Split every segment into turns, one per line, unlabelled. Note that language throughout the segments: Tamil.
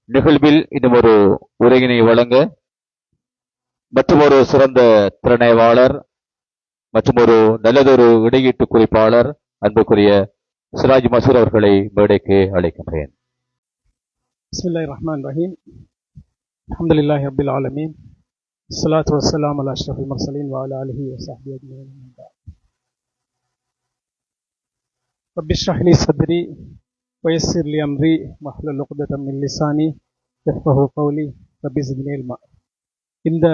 நிகழ்வில் இன்னும் ஒரு உரையினை வழங்க மற்றும் ஒரு சிறந்த திறனாய்வாளர் மற்றும் ஒரு நல்லதொரு இடையீட்டு குறிப்பாளர் அன்புக்குரிய சிராஜ் மசூர் அவர்களை மேடைக்கு அழைக்கின்றேன்.
பிஸ்மில்லாஹிர் ரஹ்மானிர் ரஹீம். அல்ஹம்துலில்லாஹி ரப்பில் ஆலமீன். ஸலாத்து வஸ்ஸலாமு அலா அஷ்ரஃபில் முர்ஸலீன் வ அலா ஆலிஹி வ ஸஹ்பிஹி அஜ்மஈன். ரப்பி இஷ்ரஹ் லி ஸத்ரி வ யஸ்ஸிர் லி அம்ரி வஹ்லுல் உக்ததம் மின் லிசானி யஃப்கஹு கௌலி ரப்பி ஸித்னி இல்மா. இந்த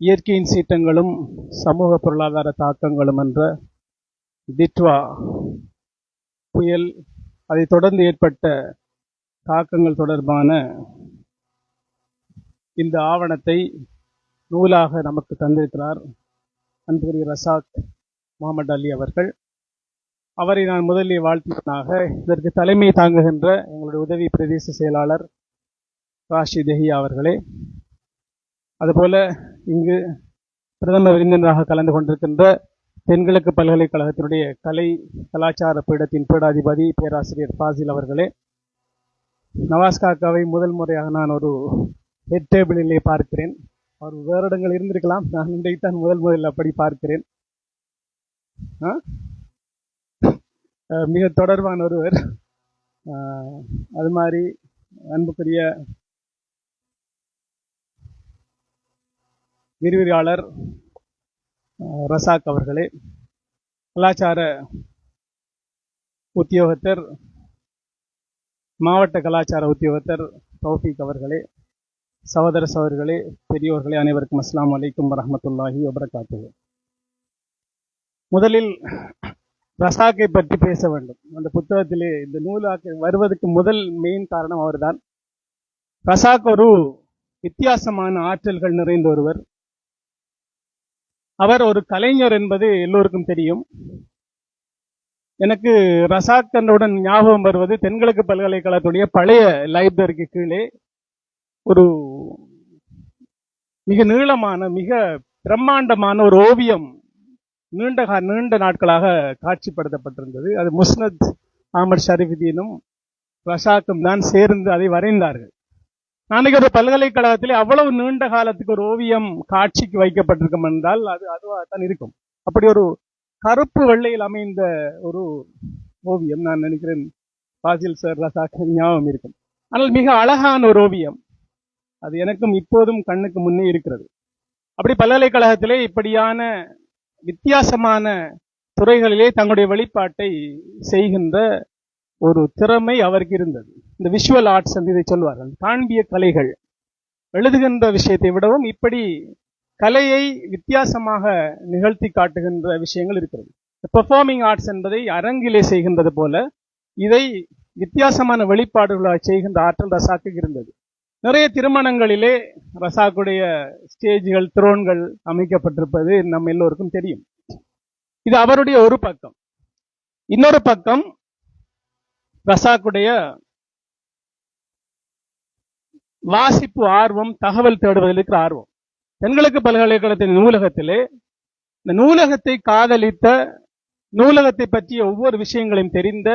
இயற்கையின் சீற்றங்களும் சமூக பொருளாதார தாக்கங்களும் என்ற திட்வா புயல், அதை தொடர்ந்து ஏற்பட்ட தாக்கங்கள் தொடர்பான இந்த ஆவணத்தை நூலாக நமக்கு தந்திருக்கிறார் அன்புக்குரிய ரசாக் முகமது அலி அவர்கள். அவரை நான் முதலில் வாழ்த்தினாக இதற்கு தலைமை தாங்குகின்ற எங்களுடைய உதவி பிரதேச செயலாளர் ராஷித் தஹியா அவர்களே, அதுபோல இங்கு பிரதம விருந்தினராக கலந்து கொண்டிருக்கின்ற தென்கிழக்கு பல்கலைக்கழகத்தினுடைய கலாச்சார பீடத்தின் பீடாதிபதி பேராசிரியர் ஃபாசில் அவர்களே, நவாஸ் காக்காவை முதல் முறையாக நான் ஒரு ஹெட் டேபிளிலே பார்க்கிறேன். அவர் வேறு இடங்கள் இருந்திருக்கலாம், நான் இன்றைக்குத்தான் முதலில் அப்படி பார்க்கிறேன். மிக தொடர்பான ஒருவர். அது மாதிரி அன்புக்குரிய விரிவுரையாளர் ரசாக் அவர்களே, கலாச்சார உத்தியோகத்தர் மாவட்ட கலாச்சார உத்தியோகத்தர் தௌஃபீக் அவர்களே, சகோதர சகோதரிகளே, பெரியோர்களே, அனைவருக்கும் அஸ்ஸலாமு அலைக்கும் வரஹ்மத்துல்லாஹி வபரகாத்துஹு. முதலில் ரசாக்கை பற்றி பேச வேண்டும். அந்த புத்தகத்திலே இந்த நூலாக்க வருவதற்கு முதல் மெயின் காரணம் அவர்தான். ரசாக் ஒரு வித்தியாசமான ஆற்றல்கள் நிறைந்த ஒருவர். அவர் ஒரு கலைஞர் என்பது எல்லோருக்கும் தெரியும். எனக்கு ரசாக் என்றவுடன் ஞாபகம் வருவது தென்கிழக்கு பல்கலைக்கழகத்துடைய பழைய லைப்ரரிக்கு கீழே ஒரு மிக நீளமான மிக பிரம்மாண்டமான ஒரு ஓவியம் நீண்ட நாட்களாக காட்சிப்படுத்தப்பட்டிருந்தது. அது முஸ்னத் அஹமத் ஷரீஃபுதீனும் ரசாக்கும் தான் சேர்ந்து அதை வரைந்தார்கள். நாளைக்கு ஒரு பல்கலைக்கழகத்திலே அவ்வளவு நீண்ட காலத்துக்கு ஒரு ஓவியம் காட்சிக்கு வைக்கப்பட்டிருக்கும் என்றால் அது அதுவாகத்தான் இருக்கும். அப்படி ஒரு கருப்பு வெள்ளையில் அமைந்த ஒரு ஓவியம் நான் நினைக்கிறேன் ஃபாசில் சார் ரசாக் ஞாபகம் இருக்கும். ஆனால் மிக அழகான ஒரு ஓவியம். அது எனக்கும் இப்போதும் கண்ணுக்கு முன்னே இருக்கிறது. அப்படி பல்கலைக்கழகத்திலே இப்படியான வித்தியாசமான துறைகளிலே தங்களுடைய வெளிப்பாட்டை செய்கின்ற ஒரு திறமை அவருக்கு இருந்தது. இந்த விஷுவல் ஆர்ட்ஸ் என்று இதை சொல்வார்கள், காண்பிய கலைகள். எழுதுகின்ற விஷயத்தை விடவும் இப்படி கலையை வித்தியாசமாக நிகழ்த்தி காட்டுகின்ற விஷயங்கள் இருக்கிறது. பெர்ஃபார்மிங் ஆர்ட்ஸ் என்பதை அரங்கிலே செய்கின்றது போல இதை வித்தியாசமான வெளிப்பாடுகளாக செய்கின்ற ஆற்றல் ரசாக்கு இருந்தது. நிறைய திருமணங்களிலே ரசாக்குடைய ஸ்டேஜ்கள், த்ரோன்கள் அமைக்கப்பட்டிருப்பது நம்ம எல்லோருக்கும் தெரியும். இது அவருடைய ஒரு பக்கம். இன்னொரு பக்கம் ரசாக்குடைய வாசிப்பு ஆர்வம், தகவல் தேடுவதில் இருக்கிற ஆர்வம். தென்கிழக்கு பல்கலைக்கழகத்தின் நூலகத்திலே இந்த நூலகத்தை காதலித்த, நூலகத்தை பற்றிய ஒவ்வொரு விஷயங்களையும் தெரிந்த,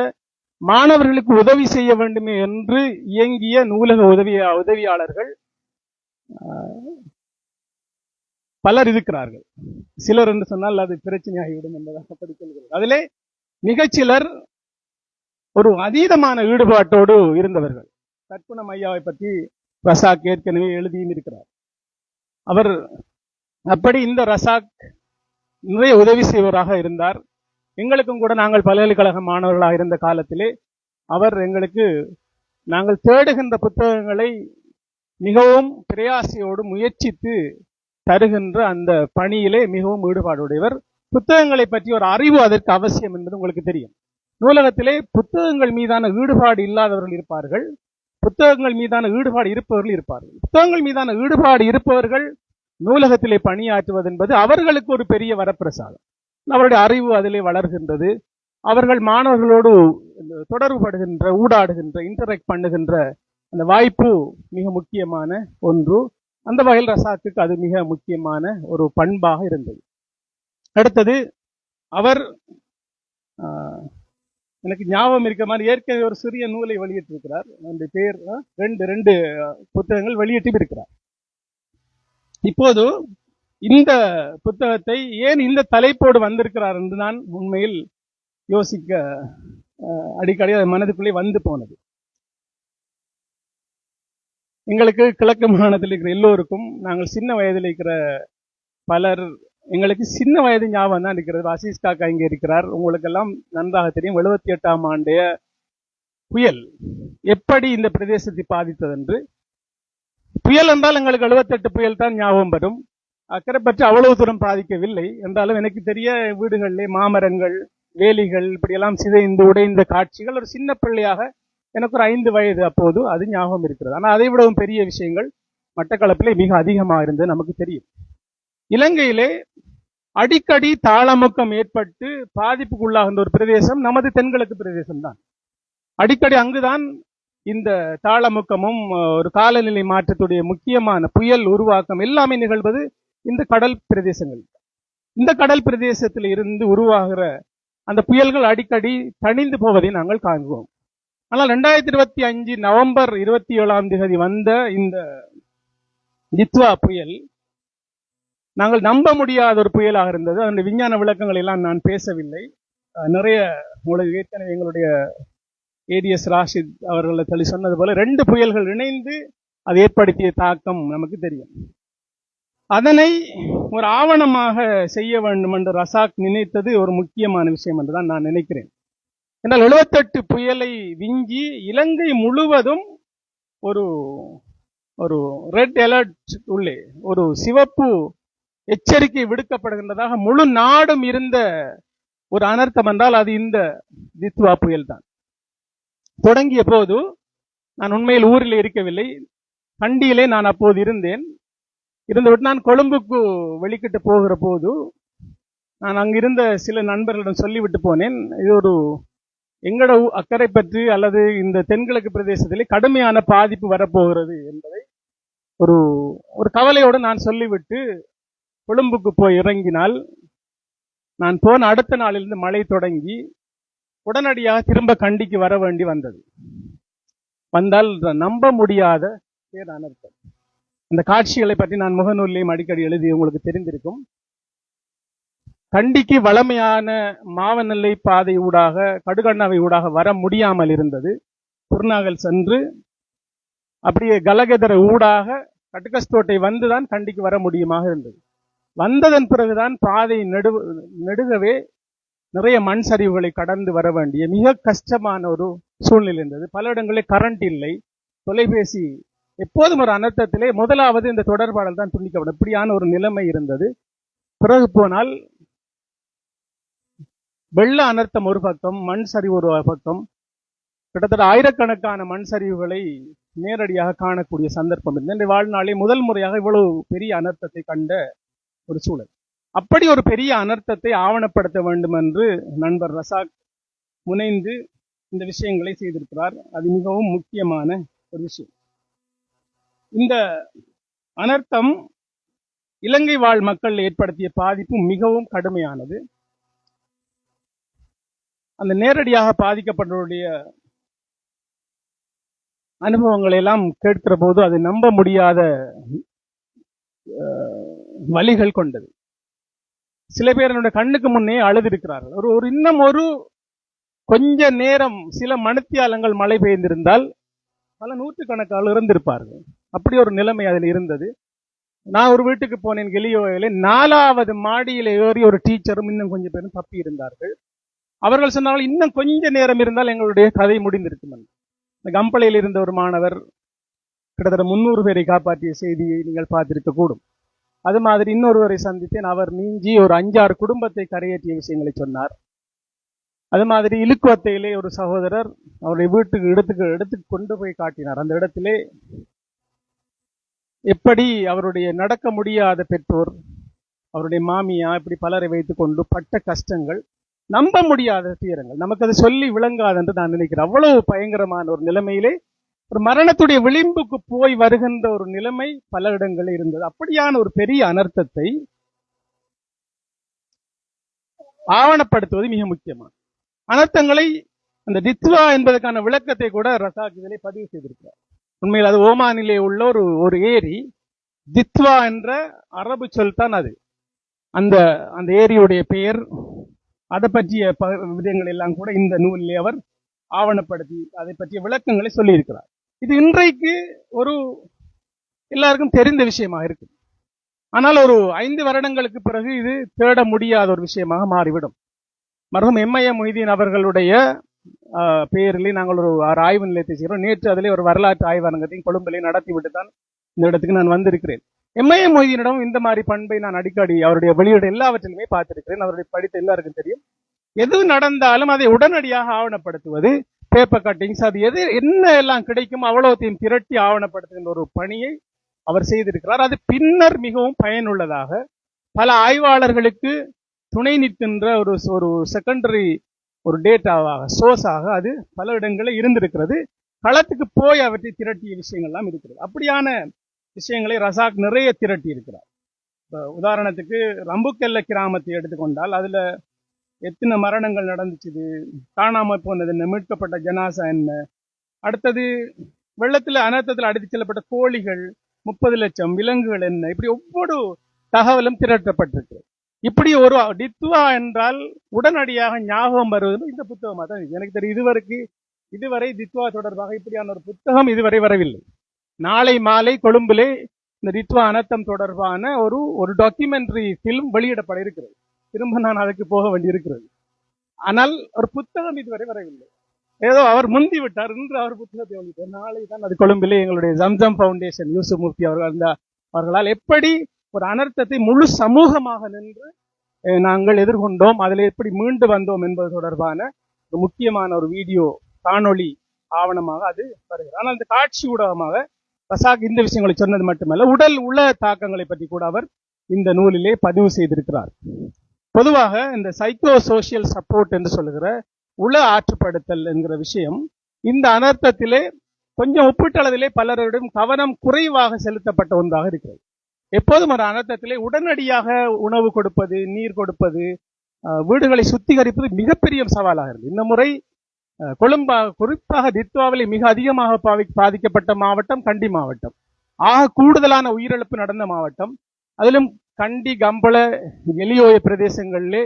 மாணவர்களுக்கு உதவி செய்ய வேண்டுமே என்று இயங்கிய நூலக உதவியாளர்கள் பலர் இருக்கிறார்கள். சிலர் என்று சொன்னால் அது பிரச்சனையாகிவிடும் என்பதாக படிக்கிறது. அதிலே மிகச்சிலர் ஒரு அதீதமான ஈடுபாட்டோடு இருந்தவர்கள். கற்புணம் ஐயாவை பற்றி ரசாக் ஏற்கனவே எழுதியும் இருக்கிறார். அவர் அப்படி இந்த ரசாக் நிறைய உதவி செய்வராக இருந்தார். எங்களுக்கும் கூட நாங்கள் பல்கலைக்கழக மாணவர்களாக இருந்த காலத்திலே அவர் எங்களுக்கு நாங்கள் தேடுகின்ற புத்தகங்களை மிகவும் பிரயாசையோடு முயற்சித்து தருகின்ற அந்த பணியிலே மிகவும் ஈடுபாடுடையவர். புத்தகங்களை பற்றி ஒரு அறிவு அதற்கு அவசியம் என்பது உங்களுக்கு தெரியும். நூலகத்திலே புத்தகங்கள் மீதான ஈடுபாடு இல்லாதவர்கள் இருப்பார்கள், புத்தகங்கள் மீதான ஈடுபாடு இருப்பவர்கள் இருப்பார்கள். புத்தகங்கள் மீதான ஈடுபாடு இருப்பவர்கள் நூலகத்திலே பணியாற்றுவது என்பது அவர்களுக்கு ஒரு பெரிய வரப்பிரசாதம். அவருடைய அறிவு அதிலே வளர்கின்றது. அவர்கள் மாணவர்களோடு தொடர்பு படுகின்ற, ஊடாடுகின்ற, இன்டராக்ட் பண்ணுகின்ற அந்த வாய்ப்பு மிக முக்கியமான ஒன்று. அந்த வகையில் ரசாத்துக்கு அது மிக முக்கியமான ஒரு பண்பாக இருந்தது. அடுத்தது அவர் எனக்கு ஞாபகம் இருக்க மாதிரி ஏற்கனவே ஒரு சிறிய நூலை வெளியிட்டிருக்கிறார். அவருடைய பேர் ரெண்டு புத்தகங்கள் வெளியிட்டும் இருக்கிறார். இப்போது இந்த புத்தகத்தை ஏன் இந்த தலைப்போடு வந்திருக்கிறார் என்று நான் உண்மையில் யோசிக்க அடிக்கடி மனதுக்குள்ளே வந்து போனது. எங்களுக்கு கிழக்கு மாகாணத்தில் இருக்கிற எல்லோருக்கும், நாங்கள் சின்ன வயதில் இருக்கிற பலர், எங்களுக்கு சின்ன வயது ஞாபகம் தான் இருக்கிறது. அசீஸ் காக்கா இங்கே இருக்கிறார், உங்களுக்கெல்லாம் நன்றாக தெரியும் 78ஆம் ஆண்டைய புயல் எப்படி இந்த பிரதேசத்தை பாதித்தது என்று. புயல் என்றால் எங்களுக்கு 78 புயல் தான் ஞாபகம் வரும். அக்கறை பற்றி அவ்வளவு தூரம் பாதிக்கவில்லை என்றாலும் எனக்கு தெரிய வீடுகளிலே மாமரங்கள், வேலிகள் இப்படியெல்லாம் சிதைந்து உடைந்த காட்சிகள் ஒரு சின்ன பிள்ளையாக எனக்கு ஒரு 5 வயது அப்போது அது ஞாபகம் இருக்கிறது. ஆனால் அதை விடவும் பெரிய விஷயங்கள் மட்டக்களப்பிலே மிக அதிகமாக இருந்தது நமக்கு தெரியும். இலங்கையிலே அடிக்கடி தாளமுக்கம் ஏற்பட்டு பாதிப்புக்குள்ளாகின்ற ஒரு பிரதேசம் நமது தென்கிழக்கு பிரதேசம் தான். அடிக்கடி அங்குதான் இந்த தாளமுக்கமும் ஒரு காலநிலை மாற்றத்துடைய முக்கியமான புயல் உருவாக்கம் எல்லாமே நிகழ்வது இந்த கடல் பிரதேசங்கள். இந்த கடல் பிரதேசத்தில் இருந்து உருவாகிற அந்த புயல்கள் அடிக்கடி தணிந்து போவதை நாங்கள் காண்போம். ஆனால் 2025 நவம்பர் 27ஆம் தேதி வந்த இந்த நித்வா புயல் நாங்கள் நம்ப முடியாத ஒரு புயலாக இருந்தது. அதனுடைய விஞ்ஞான விளக்கங்கள் எல்லாம் நான் பேசவில்லை. நிறைய உங்களுக்கு ஏற்கனவே எங்களுடைய ஏடிஎஸ் ராஷித் அவர்கள் சொன்னது போல 2 புயல்கள் இணைந்து அது ஏற்படுத்திய தாக்கம் நமக்கு தெரியும். அதனை ஒரு ஆவணமாக செய்ய வேண்டும் என்று ரசாக் நினைத்தது ஒரு முக்கியமான விஷயம் என்றுதான் நான் நினைக்கிறேன். என்றால் 78 புயலை விஞ்சி இலங்கை முழுவதும் ஒரு ஒரு ரெட் அலர்ட் உள்ளே ஒரு சிவப்பு எச்சரிக்கை விடுக்கப்படுகின்றதாக முழு நாடும் இருந்த ஒரு அனர்த்தம் என்றால் அது இந்த தித்வா புயல் தான். தொடங்கிய போது நான் உண்மையில் ஊரில் இருக்கவில்லை, கண்டியிலே நான் அப்போது இருந்துவிட்டு நான் கொழும்புக்கு வெளிக்கிட்டு போகிற போது நான் அங்கிருந்த சில நண்பர்களிடம் சொல்லிவிட்டு போனேன், இது ஒரு எங்கட அக்கறை பற்றி அல்லது இந்த தென்கிழக்கு பிரதேசத்திலே கடுமையான பாதிப்பு வரப்போகிறது என்பதை ஒரு கவலையோடு நான் சொல்லிவிட்டு கொழும்புக்கு போய் இறங்கினால், நான் போன அடுத்த நாளிலிருந்து மழை தொடங்கி உடனடியாக திரும்ப கண்டிக்கு வர வேண்டி வந்தது. வந்தால் நம்ப முடியாத பேர் அனர்த்தம். அந்த காட்சிகளை பற்றி நான் முகநூலிலையும் அடிக்கடி எழுதி உங்களுக்கு தெரிந்திருக்கும். கண்டிக்கு வளமையான மாவனல்லை பாதை ஊடாக கடுகண்ணாவை ஊடாக வர முடியாமல் இருந்தது. குருநாகல் சென்று அப்படியே கலகெதர ஊடாக கட்டுக்கஸ்தோட்டை வந்துதான் கண்டிக்கு வர முடியுமாக இருந்தது. வந்ததன் பிறகுதான் பாதை நெடுகவே நிறைய மண் சரிவுகளை கடந்து வர வேண்டிய மிக கஷ்டமான ஒரு சூழ்நிலை இருந்தது. பல இடங்களில் கரண்ட் இல்லை, தொலைபேசி, எப்போதும் ஒரு அனர்த்தத்திலே முதலாவது இந்த தொடர்பாடல் தான் துண்டிக்கப்படும். இப்படியான ஒரு நிலைமை இருந்தது. பிறகு போனால் வெள்ள அனர்த்தம் ஒரு பக்கம், மண் சரிவு ஒரு பக்கம், கிட்டத்தட்ட ஆயிரக்கணக்கான மண் சரிவுகளை நேரடியாக காணக்கூடிய சந்தர்ப்பம் இருந்தது. இந்த வாழ்நாளே முதல் முறையாக இவ்வளவு பெரிய அனர்த்தத்தை கண்ட ஒரு சூழல். அப்படி ஒரு பெரிய அனர்த்தத்தை ஆவணப்படுத்த வேண்டும் என்று நண்பர் ரசாக் முனைந்து இந்த விஷயங்களை செய்திருக்கிறார். அது மிகவும் முக்கியமான ஒரு விஷயம். இந்த அனர்த்தம் இலங்கை வாழ் மக்கள் ஏற்படுத்திய பாதிப்பு மிகவும் கடுமையானது. அந்த நேரடியாக பாதிக்கப்பட்டவருடைய அனுபவங்களை எல்லாம் கேட்கிற போது அது நம்ப முடியாத வழிகள் கொண்டது. சில பேர் என்னுடைய கண்ணுக்கு முன்னே அழுதிருக்கிறார்கள். இன்னும் கொஞ்ச நேரம், சில மணித்தியாலங்கள் மழை பெய்திருந்தால் பல நூற்றுக்கணக்கால் இருந்திருப்பார்கள். அப்படி ஒரு நிலைமை அதில் இருந்தது. நான் ஒரு வீட்டுக்கு போனேன் கெலியோவிலே. 4வது மாடியில் ஏறி ஒரு டீச்சரும் இன்னும் கொஞ்சம் பேரும் தப்பி இருந்தார்கள். அவர்கள் சொன்னார்கள், இன்னும் கொஞ்ச நேரம் இருந்தால் எங்களுடைய கதை முடிந்திருக்கும். இந்த கம்பளையில் இருந்த ஒரு மாணவர் கிட்டத்தட்ட 300 பேரை காப்பாற்றிய செய்தியை நீங்கள் பார்த்திருக்க கூடும். அது மாதிரி இன்னொருவரை சந்தித்தேன். அவர் நீஞ்சி ஒரு 5-6 குடும்பத்தை கரையேற்றிய விஷயங்களை சொன்னார். அது மாதிரி இலுக்குவத்தையிலே ஒரு சகோதரர் அவருடைய வீட்டுக்கு எடுத்து கொண்டு போய் காட்டினார். அந்த இடத்திலே எப்படி அவருடைய நடக்க முடியாத பெற்றோர், அவருடைய மாமியா, இப்படி பலரை வைத்துக் கொண்டு பட்ட கஷ்டங்கள், நம்ப முடியாத துயரங்கள், நமக்கு அது சொல்லி விளங்காது என்று நான் நினைக்கிறேன். அவ்வளவு பயங்கரமான ஒரு நிலைமையிலே ஒரு மரணத்துடைய விளிம்புக்கு போய் வருகின்ற ஒரு நிலைமை பல இடங்களில் இருந்தது. அப்படியான ஒரு பெரிய அனர்த்தத்தை ஆவணப்படுத்துவது மிக முக்கியமான. அனர்த்தங்களை அந்த தித்வா என்பதற்கான விளக்கத்தை கூட ரசாக் இதிலே பதிவு செய்திருக்கிறார். உண்மையில் அது ஓமானிலே உள்ள ஒரு ஏரி. தித்வா என்ற அரபு சொல் தான் அது. அந்த அந்த ஏரியுடைய பெயர், அதை பற்றிய விடயங்கள் எல்லாம் கூட இந்த நூலிலே அவர் ஆவணப்படுத்தி அதை பற்றிய விளக்கங்களை சொல்லியிருக்கிறார். இது இன்றைக்கு ஒரு எல்லாருக்கும் தெரிந்த விஷயமாக இருக்கு. ஆனால் ஒரு 5 வருடங்களுக்கு பிறகு இது தேட முடியாத ஒரு விஷயமாக மாறிவிடும். மருகும் எம்ஐஏ மொய்தீன் அவர்களுடைய பெயரிலே நாங்கள் ஒரு ஆய்வு நிலையத்தை செய்கிறோம். நேற்று அதிலே ஒரு வரலாற்று ஆய்வரங்கத்தையும் கொழும்பிலே நடத்திவிட்டு தான் இந்த இடத்துக்கு நான் வந்திருக்கிறேன். எம்ஐஏ மொய்தீனிடம் இந்த மாதிரி பண்பை நான் அடிக்கடி அவருடைய வெளியீடு எல்லாவற்றிலுமே பார்த்திருக்கிறேன். அவருடைய படித்த எல்லாருக்கும் தெரியும். எது நடந்தாலும் அதை உடனடியாக ஆவணப்படுத்துவது, பேப்பர் கட்டிங்ஸ், அது என்ன எல்லாம் கிடைக்கும் அவ்வளவுத்தையும் திரட்டி ஆவணப்படுத்துகின்ற ஒரு பணியை அவர் செய்திருக்கிறார். அது பின்னர் மிகவும் பயனுள்ளதாக பல ஆய்வாளர்களுக்கு துணை நிற்கின்ற ஒரு செகண்டரி ஒரு டேட்டாவாக சோர்ஸாக அது பல இடங்களில் இருந்திருக்கிறது. களத்துக்கு போய் அவற்றை திரட்டிய விஷயங்கள்லாம் இருக்கிறது. அப்படியான விஷயங்களை ரசாக் நிறைய திரட்டி இருக்கிறார். உதாரணத்துக்கு ரம்புக்கெல்ல கிராமத்தை எடுத்துக்கொண்டால் அதுல எத்தனை மரணங்கள் நடந்துச்சு, காணாமல் போனது என்ன, மீட்கப்பட்ட ஜனாசா என்ன, அடுத்தது வெள்ளத்தில் அனர்த்தத்தில் அடித்து செல்லப்பட்ட கோழிகள் 30 லட்சம், விலங்குகள் என்ன, இப்படி ஒவ்வொரு தகவலும் திரட்டப்பட்டிருக்கு. இப்படி ஒரு டித்வா என்றால் உடனடியாக ஞாபகம் வருவது இந்த புத்தகமாக தான். எனக்கு தெரியும் இதுவரை தித்வா தொடர்பாக இப்படியான ஒரு புத்தகம் இதுவரை வரவில்லை. நாளை மாலை கொழும்பிலே இந்த தித்வா அனர்த்தம் தொடர்பான ஒரு டாக்குமெண்ட்ரி பிலிம் வெளியிடப்பட இருக்கிறது. திரும்ப நான் அதுக்கு போக வேண்டியிருக்கிறது. ஆனால் ஒரு புத்தகம் இதுவரை வரவில்லை. ஏதோ அவர் முந்தி விட்டார். இன்று அவர் புத்தகத்தை வெளியிட்டார். நாளை தான் அது கொழும்பிலே எங்களுடைய ஜம்ஜம் ஃபவுண்டேஷன் யூசுப் முஃப்தி அவர்களால் எப்படி ஒரு அனர்த்தத்தை முழு சமூகமாக நின்று நாங்கள் எதிர்கொண்டோம், அதில் எப்படி மீண்டு வந்தோம் என்பது தொடர்பான ஒரு முக்கியமான ஒரு வீடியோ காணொளி ஆவணமாக அது வருகிறது. ஆனால் அந்த காட்சி ஊடகமாக ரசாக் இந்த விஷயங்களை சொன்னது மட்டுமல்ல, உள தாக்கங்களை பற்றி கூட அவர் இந்த நூலிலே பதிவு செய்திருக்கிறார். பொதுவாக இந்த சைக்கோ சோசியல் சப்போர்ட் என்று சொல்லுகிற உள ஆற்றுப்படுத்தல் என்கிற விஷயம் இந்த அனர்த்தத்திலே கொஞ்சம் ஒப்பீட்டளவிலே பலரிடம் கவனம் குறைவாக செலுத்தப்பட்ட ஒன்றாக இருக்கிறது. எப்போதும் ஒரு அனர்த்தத்திலே உடனடியாக உணவு கொடுப்பது, நீர் கொடுப்பது, வீடுகளை சுத்திகரிப்பது மிகப்பெரிய சவாலாக இருந்தது. இந்த முறை குறிப்பாக தித்வாவிலே மிக அதிகமாக பாதிக்கப்பட்ட மாவட்டம் கண்டி மாவட்டம், ஆக கூடுதலான உயிரிழப்பு நடந்த மாவட்டம். அதிலும் கண்டி, கம்பள, எலியோய பிரதேசங்களிலே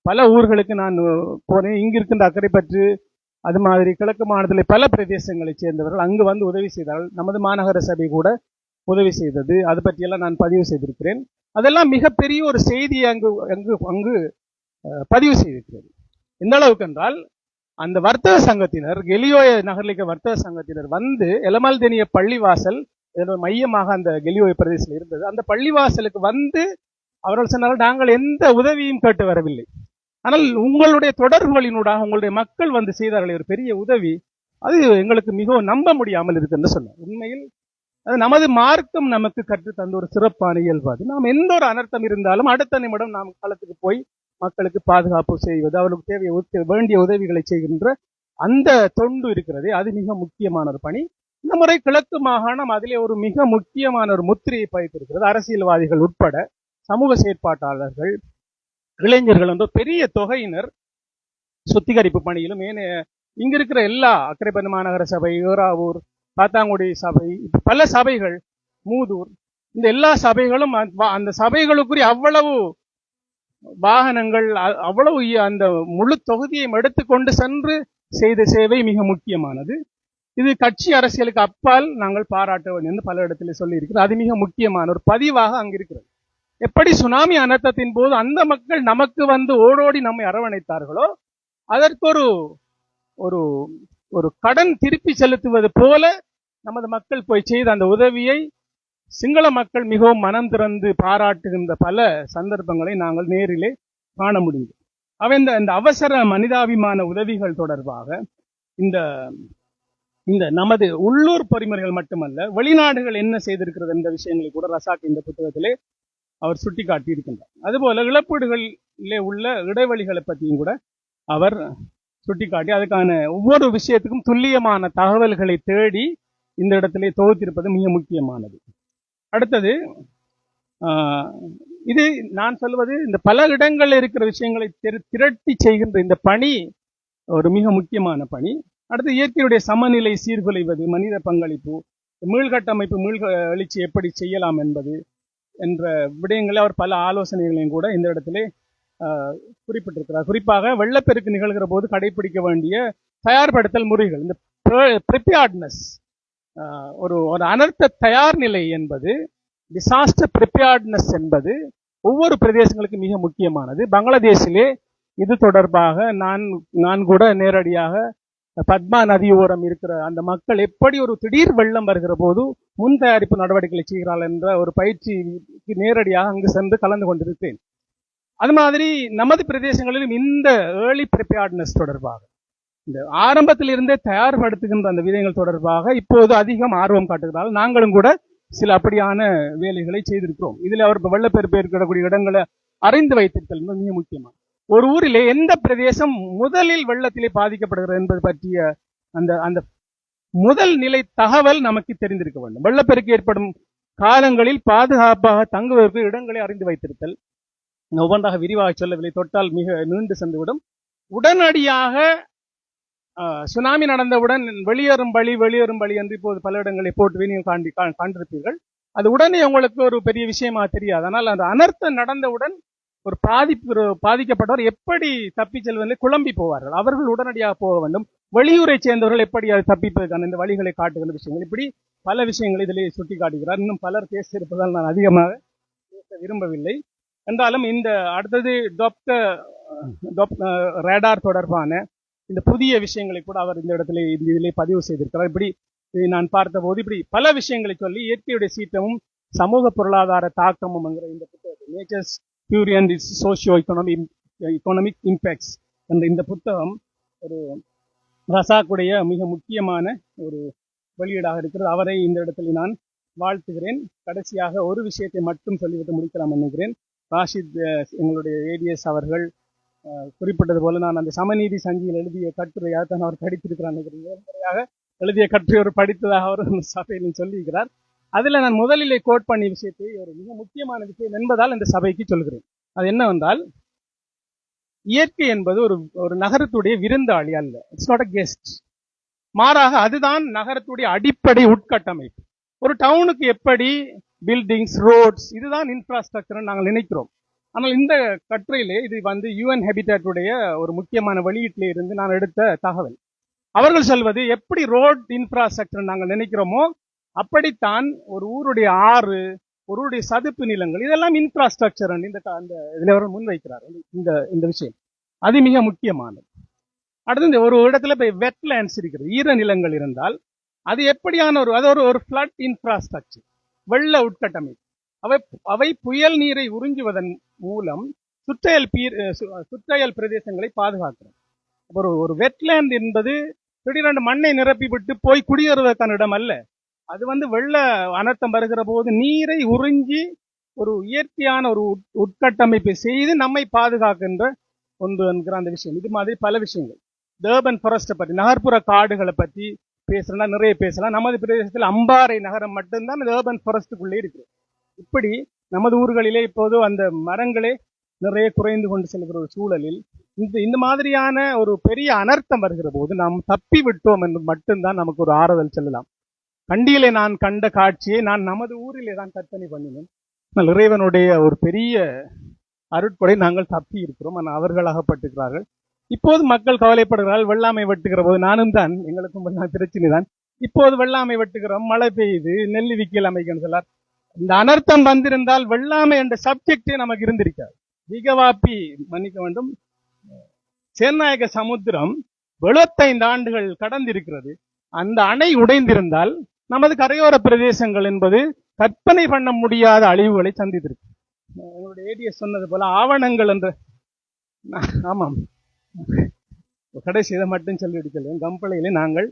பல ஊர்களுக்கு நான் போனேன். இங்கு இருக்கின்ற அக்கரைப்பற்று, அது மாதிரி கிழக்கு மாநிலத்திலே பல பிரதேசங்களை சேர்ந்தவர்கள் அங்கு வந்து உதவி செய்தார்கள். நமது மாநகர சபை கூட உதவி செய்தது. அது பற்றியெல்லாம் நான் பதிவு செய்திருக்கிறேன். அதெல்லாம் மிகப்பெரிய ஒரு செய்தியை அங்கு பதிவு செய்திருக்கிறது. எந்த அளவுக்கு என்றால், அந்த வர்த்தக சங்கத்தினர், கெலியோய நகர்லிக்க வர்த்தக சங்கத்தினர் வந்து எலமல்தெனிய பள்ளிவாசல் மையமாக அந்த கெலியோய பிரதேசத்தில் இருந்தது. அந்த பள்ளிவாசலுக்கு வந்து அவர்கள் சொன்னார்கள், நாங்கள் எந்த உதவியும் கேட்டு வரவில்லை, ஆனால் உங்களுடைய தொடர்புகளினூடாக உங்களுடைய மக்கள் வந்து செய்தார்கள் ஒரு பெரிய உதவி, அது எங்களுக்கு மிகவும் நம்ப முடியாமல் இருக்கு என்று சொன்னார். உண்மையில் அது நமது மார்க்கம் நமக்கு கற்று தந்த ஒரு சிறப்பான இயல்பு. அது நாம் எந்த ஒரு அனர்த்தம் இருந்தாலும் அடுத்த நிமிடம் நாம் களத்துக்கு போய் மக்களுக்கு பாதுகாப்பு செய்வது, அவர்களுக்கு வேண்டிய உதவிகளை செய்கின்ற அந்த தொண்டு இருக்கிறது. அது மிக முக்கியமான ஒரு பணி. இந்த முறை கிழக்கு மாகாணம் அதிலே ஒரு மிக முக்கியமான ஒரு முத்திரையை பதித்திருக்கிறது. அரசியல்வாதிகள் உட்பட சமூக செயற்பாட்டாளர்கள், இளைஞர்கள் என்ற பெரிய தொகையினர் சுத்திகரிப்பு பணியிலும் இங்க இருக்கிற எல்லா அக்கரைப்பற்று மாநகர சபை, ஏறாவூர், காத்தாங்குடி சபை, பல சபைகள், மூதூர், இந்த எல்லா சபைகளும் அந்த சபைகளுக்குரிய அவ்வளவு வாகனங்கள், அவ்வளவு அந்த முழு தொகுதியை எடுத்துக்கொண்டு சென்று செய்த சேவை மிக முக்கியமானது. இது கட்சி அரசியலுக்கு அப்பால் நாங்கள் பாராட்ட வேண்டும் என்று பல இடத்துல சொல்லி இருக்கிறது. அது மிக முக்கியமான ஒரு பதிவாக அங்கு இருக்கிறது. எப்படி சுனாமி அனர்த்தத்தின் போது அந்த மக்கள் நமக்கு வந்து ஓடோடி நம்மை அரவணைத்தார்களோ, அதற்கு ஒரு கடன் திருப்பி செலுத்துவது போல நமது மக்கள் போய் செய்த அந்த உதவியை சிங்கள மக்கள் மிகவும் மனம் திறந்து பாராட்டுகின்ற பல சந்தர்ப்பங்களை நாங்கள் நேரிலே காண முடியும். இந்த அவசர மனிதாபிமான உதவிகள் தொடர்பாக இந்த நமது உள்ளூர் பொறிமுறைகள் மட்டுமல்ல, வெளிநாடுகள் என்ன செய்திருக்கிறது என்ற விஷயங்களை கூட ரசாக் இந்த புத்தகத்திலே அவர் சுட்டிக்காட்டி இருக்கின்றார். அதுபோல இழப்பீடுகளிலே உள்ள இடைவெளிகளை பற்றியும் கூட அவர் சுட்டிக்காட்டி அதுக்கான ஒவ்வொரு விஷயத்துக்கும் துல்லியமான தகவல்களை தேடி இந்த இடத்திலே தொகுத்திருப்பது மிக முக்கியமானது. அடுத்தது, இது நான் சொல்வது இந்த பல இடங்களில் இருக்கிற விஷயங்களை திரட்டி செய்கின்ற இந்த பணி ஒரு மிக முக்கியமான பணி. அடுத்து இயற்கையுடைய சமநிலை சீர்குலைவது, மனித பங்களிப்பு, மீள்கட்டமைப்பு, எழுச்சி எப்படி செய்யலாம் என்பது என்ற விடயங்களை அவர் பல ஆலோசனைகளையும் கூட இந்த இடத்திலே குறிப்பிட்டிருக்கிறார். குறிப்பாக வெள்ளப்பெருக்கு நிகழ்கிற போது கடைபிடிக்க வேண்டிய தயார்படுத்தல் முறைகள், இந்த ப்ரிப்பேர்ட்னஸ், ஒரு அனர்த்த தயார் நிலை என்பது, டிசாஸ்டர் ப்ரிப்பேர்ட்னஸ் என்பது ஒவ்வொரு பிரதேசங்களுக்கும் மிக முக்கியமானது. பங்களாதேஷிலே இது தொடர்பாக நான் கூட நேரடியாக பத்மா நதியோரம் இருக்கிற அந்த மக்கள் எப்படி ஒரு திடீர் வெள்ளம் வருகிற போது முன் தயாரிப்பு நடவடிக்கைகளை செய்கிறார்கள் என்ற ஒரு பயிற்சிக்கு நேரடியாக அங்கு சென்று கலந்து கொண்டிருக்கிறேன். அது மாதிரி நமது பிரதேசங்களிலும் இந்த ஏர்லி ப்ரிப்பேர்ட்னஸ் தொடர்பாக, இந்த ஆரம்பத்தில் இருந்தே தயார்படுத்துகின்ற அந்த விதங்கள் தொடர்பாக இப்போது அதிகம் ஆர்வம் காட்டுகிறார்கள். நாங்களும் கூட சில அப்படியான வேலைகளை செய்திருக்கிறோம். இதில் அவர் வெள்ளப்பெருக்கு ஏற்படக்கூடிய இடங்களை அறிந்து வைத்திருத்தல் மிக முக்கியமான. ஒரு ஊரிலே எந்த பிரதேசம் முதலில் வெள்ளத்திலே பாதிக்கப்படுகிறது என்பது பற்றிய அந்த முதல் நிலை தகவல் நமக்கு தெரிந்திருக்க வேண்டும். வெள்ளப்பெருக்கு ஏற்படும் காலங்களில் பாதுகாப்பாக தங்குவதற்கு இடங்களை அறிந்து வைத்திருத்தல். ஒவ்வொன்றாக விரிவாக சொல்லவில்லை, தொட்டால் மிக நீண்டு சென்றுவிடும். உடனடியாக சுனாமி நடந்தவுடன் வெளியேறும் வழி என்று இப்போது பல இடங்களை போட்டு நீங்கள் காண்டிருப்பீர்கள். அது உடனே உங்களுக்கு ஒரு பெரிய விஷயமா தெரியாது. ஆனால் அந்த அனர்த்தம் நடந்தவுடன் ஒரு பாதிக்கப்பட்டவர் எப்படி தப்பி செல்வதில் குழம்பி போவார்கள். அவர்கள் உடனடியாக போக வேண்டும். வெளியூரை சேர்ந்தவர்கள் எப்படி அதை தப்பிப்பதற்கான இந்த வழிகளை காட்டுகிற விஷயங்கள், இப்படி பல விஷயங்களை இதிலே சுட்டி காட்டுகிறார். இன்னும் பலர் பேச இருப்பதால் நான் அதிகமாக பேச விரும்பவில்லை. என்றாலும் இந்த அடுத்தது ரேடார் தொடர்பான இந்த புதிய விஷயங்களை கூட அவர் இந்த இடத்துல இதிலே பதிவு செய்திருக்கிறார். இப்படி நான் பார்த்தபோது இப்படி பல விஷயங்களை சொல்லி இயற்கையுடைய சீற்றமும் சமூக பொருளாதார தாக்கமும் என்கிற இந்த புத்தகத்தை, nature's theory and socio economic impacts என்ற இந்த புத்தகம் ஒரு ரசாக்குடைய மிக முக்கியமான ஒரு வெளியீடாக இருக்கிறது. அவரை இந்த இடத்துல நான் வாழ்த்துகிறேன். கடைசியாக ஒரு விஷயத்தை மட்டும் சொல்லிவிட்டு முடிக்கலாம் நினைக்கிறேன். ராஷித் எங்களுடைய ஏடிஎஸ் அவர்கள் குறிப்பிட்டது போல, நான் அந்த சமநீதி சங்கியில் எழுதிய கட்டுரையாக தான் அவர் படித்திருக்கிறார். முறையாக எழுதிய கட்டுரை ஒரு படித்ததாக அவர் சபையில் சொல்லியிருக்கிறார். அதில் நான் முதலிலே கோட் பண்ணிய விஷயத்தை ஒரு மிக முக்கியமான விஷயம் என்பதால் இந்த சபைக்கு சொல்கிறேன். அது என்னவென்றால், இயற்கை என்பது ஒரு நகரத்துடைய விருந்தாளி அல்ல. It's not a guest. மாறாக அதுதான் நகரத்துடைய அடிப்படை உட்கட்டமைப்பு. ஒரு டவுனுக்கு எப்படி பில்டிங்ஸ், ரோட்ஸ், இதுதான் இன்ஃப்ராஸ்ட்ரக்சர் நாங்கள் நினைக்கிறோம். ஆனால் இந்த கட்டுரையிலே இது UN ஹேபிட்டாட்டுடைய ஒரு முக்கியமான வெளியீட்டிலே இருந்து நான் எடுத்த தகவல். அவர்கள் சொல்வது, எப்படி ரோட் இன்ஃப்ராஸ்ட்ரக்சர் நாங்கள் நினைக்கிறோமோ அப்படித்தான் ஒரு ஊருடைய ஆறு, ஒரு ஊருடைய சதுப்பு நிலங்கள், இதெல்லாம் இன்ஃப்ராஸ்ட்ரக்சர் இதில் அவர் முன்வைக்கிறார். இந்த விஷயம் அது மிக முக்கியமானது. அடுத்து ஒரு இடத்துல போய் வெட்லேண்ட்ஸ் இருக்கிறது, ஈர நிலங்கள் இருந்தால் அது எப்படியான ஒரு ஃப்ளட் இன்ஃப்ராஸ்ட்ரக்சர், வெள்ள உட்கட்டமைப்பு. அவை புயல் நீரை உறிஞ்சுவதன் மூலம் சுற்றையல் பிரதேசங்களை பாதுகாக்கிறது. ஒரு வெட்லேண்ட் என்பது திடீரென்று மண்ணை நிரப்பி விட்டு போய் குடியேறுவதற்கான இடம் அல்ல. அது வெள்ள அனர்த்தம் வருகிற போது நீரை உறிஞ்சி ஒரு இயற்கையான ஒரு உட்கட்டமைப்பை செய்து நம்மை பாதுகாக்கின்ற ஒன்று என்கிற அந்த விஷயம். இது மாதிரி பல விஷயங்கள். டர்பன் ஃபாரஸ்ட்டை பற்றி, நகர்ப்புற காடுகளை பற்றி பேசலாம், நிறைய பேசலாம். நமது பிரதேசத்தில் அம்பாறை நகரம் மட்டும்தான் டர்பன் ஃபாரஸ்ட்டுக்குள்ளே இருக்கு. இப்படி நமது ஊர்களிலே இப்போது அந்த மரங்களே நிறைய குறைந்து கொண்டு செல்கிற ஒரு சூழலில் இந்த மாதிரியான ஒரு பெரிய அனர்த்தம் வருகிற போது நாம் தப்பி விட்டோம் என்று மட்டும்தான் நமக்கு ஒரு ஆறுதல் செல்லலாம். கண்டியிலே நான் கண்ட காட்சியை நான் நமது ஊரிலே தான் கற்பனை பண்ணினேன். இறைவனுடைய ஒரு பெரிய அருட்கொடை, நாங்கள் தப்பி இருக்கிறோம், ஆனால் அவர்கள் அகப்பட்டுக்கிறார்கள். இப்போது மக்கள் கவலைப்படுகிறார்கள். வெள்ளாமை வெட்டுகிற போது நானும் தான், எங்களுக்கும் பிரச்சனை தான். இப்போது வெள்ளாமை வெட்டுகிறோம், மழை பெய்யுது, நெல் விக்கல் அமைக்கணும் சொல்லார். இந்த அனர்த்தம் வந்திருந்தால் வெள்ளாமை என்ற சப்ஜெக்டே நமக்கு இருந்திருக்காது. திகவாப்பி மன்னிக்க வேண்டும், சேநாயக சமுத்திரம் 75 ஆண்டுகள் கடந்திருக்கிறது. அந்த அணை உடைந்திருந்தால் நமது கரையோர பிரதேசங்கள் என்பது கற்பனை பண்ண முடியாத அழிவுகளை சந்தித்திருக்கு. எங்களுடைய ஏடிஎஸ் சொன்னது போல ஆவணங்கள் என்ற, ஆமாம், கடைசி இதை மட்டும் சொல்லிவிட்டு கம்பளையிலே நாங்கள்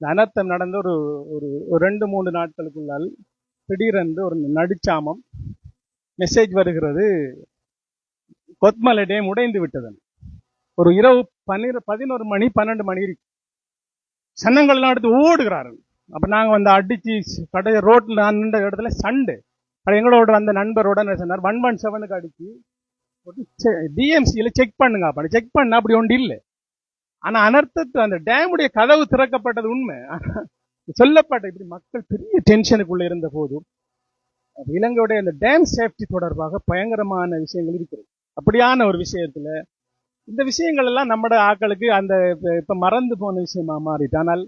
அனர்த்தம் நடந்த ஒரு 2-3 நாட்களுக்குள்ளால் திடீரென்று ஒரு நடுச்சாமம் மெசேஜ் வருகிறது, கொத்மலை டேம் உடைந்து விட்டது. ஒரு இரவு 11 மணி 12 மணி இருக்கு. சன்னங்கள்லாம் எடுத்து ஓடுகிறார்கள். அப்ப நாங்க அடிச்சு கடை ரோட்ல அந்த இடத்துல சண்டை. எங்களோட வந்த நண்பரோட சொன்னார், 117க்கு அடிச்சு டிஎம்சியில செக் பண்ணுங்க. அப்படி செக் பண்ண அப்படி ஒன்று இல்லை. ஆனா அனர்த்தத்தை அந்த டேமுடைய கதவு திறக்கப்பட்டது உண்மை. சொல்லப்பட்ட இப்படி மக்கள் பெரிய டென்ஷனுக்குள்ள இருந்த போதும் இலங்கையுடைய அந்த டேம் சேஃப்டி தொடர்பாக பயங்கரமான விஷயங்கள் இருக்கிறது. அப்படியான ஒரு விஷயத்துல இந்த விஷயங்கள் எல்லாம் நம்மட ஆக்களுக்கு அந்த இப்ப மறந்து போன விஷயமா மாறிட்டு, ஆனால்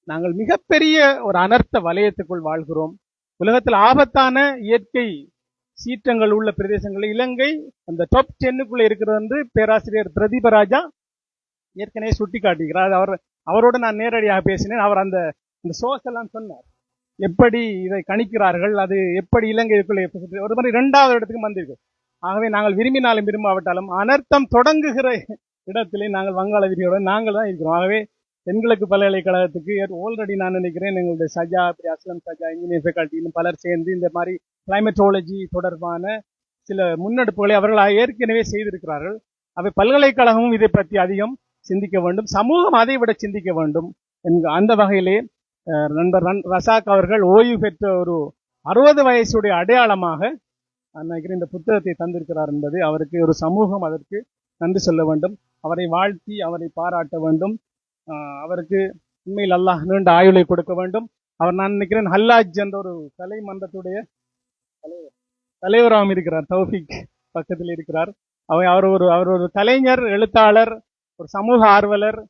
நாங்கள் மிகப்பெரிய ஒரு அனர்த்த வலயத்துக்குள் வாழ்கிறோம். உலகத்தில் ஆபத்தான இயற்கை சீற்றங்கள் உள்ள பிரதேசங்களில் இலங்கை அந்த டாப் 10க்குள்ள இருக்கிறது என்று பேராசிரியர் பிரதீபராஜா ஏற்கனவே சுட்டி காட்டுகிறார். அவரோட நான் நேரடியாக பேசினேன். அவர் அந்த சோர்ஸ் எல்லாம் சொன்னார், எப்படி இதை கணிக்கிறார்கள், அது எப்படி இலங்கைக்குள்ளே ஒரு மாதிரி 2வது இடத்துக்கு வந்திருக்கு. ஆகவே நாங்கள் விரும்பினாலும் விரும்பாவிட்டாலும் அனர்த்தம் தொடங்குகிற இடத்திலே நாங்கள் வங்காள விரியோட நாங்கள் தான் இருக்கிறோம். ஆகவே தென்கிழக்கு பல்கலைக்கழகத்துக்கு ஆல்ரெடி நான் நினைக்கிறேன் எங்களுடைய சஜா அஸ்லம் சஜா இன்ஜினியர் ஃபேக்கல்டி இன்னும் பலர் சேர்ந்து இந்த மாதிரி கிளைமேட்டாலஜி தொடர்பான சில முன்னெடுப்புகளை அவர்கள் ஏற்கனவே செய்திருக்கிறார்கள். அவை பல்கலைக்கழகமும் இதை பற்றி அதிகம் சிந்திக்க வேண்டும், சமூகம் அதை விட சிந்திக்க வேண்டும். அந்த வகையிலே நண்பர் ரசாக் அவர்கள் ஓய்வு பெற்ற ஒரு 60 வயசுடைய அடையாளமாக நினைக்கிறேன் இந்த புத்தகத்தை தந்திருக்கிறார் என்பது அவருக்கு ஒரு சமூகம் அதற்கு நன்றி சொல்ல வேண்டும், அவரை வாழ்த்தி அவரை பாராட்ட வேண்டும். அவருக்கு உண்மையில் அல்லாஹ் நீண்ட ஆயுளை கொடுக்க வேண்டும். அவர் நான் நினைக்கிறேன் ஹல்லாஜ் என்ற ஒரு கலை மன்றத்துடைய தலைவராகவும் இருக்கிறார், தௌஃபிக் பக்கத்தில் இருக்கிறார். அவர் ஒரு கலைஞர், எழுத்தாளர், ஒரு சமூக ஆர்வலர்,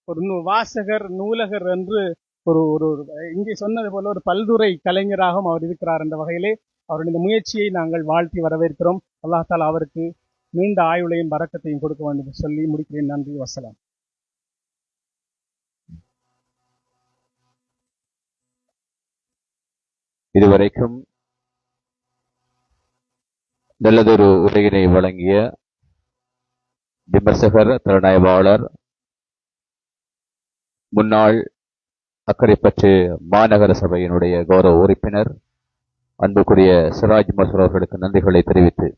ஒரு வாசகர், நூலகர் என்று ஒரு இங்கே சொன்னது போல ஒரு பல்துறை கலைஞராகவும் அவர் இருக்கிறார். என்ற வகையிலே அவருடைய முயற்சியை நாங்கள் வாழ்த்தி வரவேற்கிறோம். அல்லாஹ் தாலா அவருக்கு நீண்ட ஆயுளையும் பரக்கத்தையும் கொடுக்க வேண்டும் என்று சொல்லி முடிக்கிறேன். நன்றி, வசலாம்.
இதுவரைக்கும் நல்லதொரு உரையினை வழங்கிய விமர்சகர், திறனாய்வாளர், முன்னாள் அக்கரைப்பற்று மாநகர சபையினுடைய கௌரவ உறுப்பினர் அன்புக்குரிய சிராஜ் மசூர் அவர்களுக்கு நன்றிகளை தெரிவித்து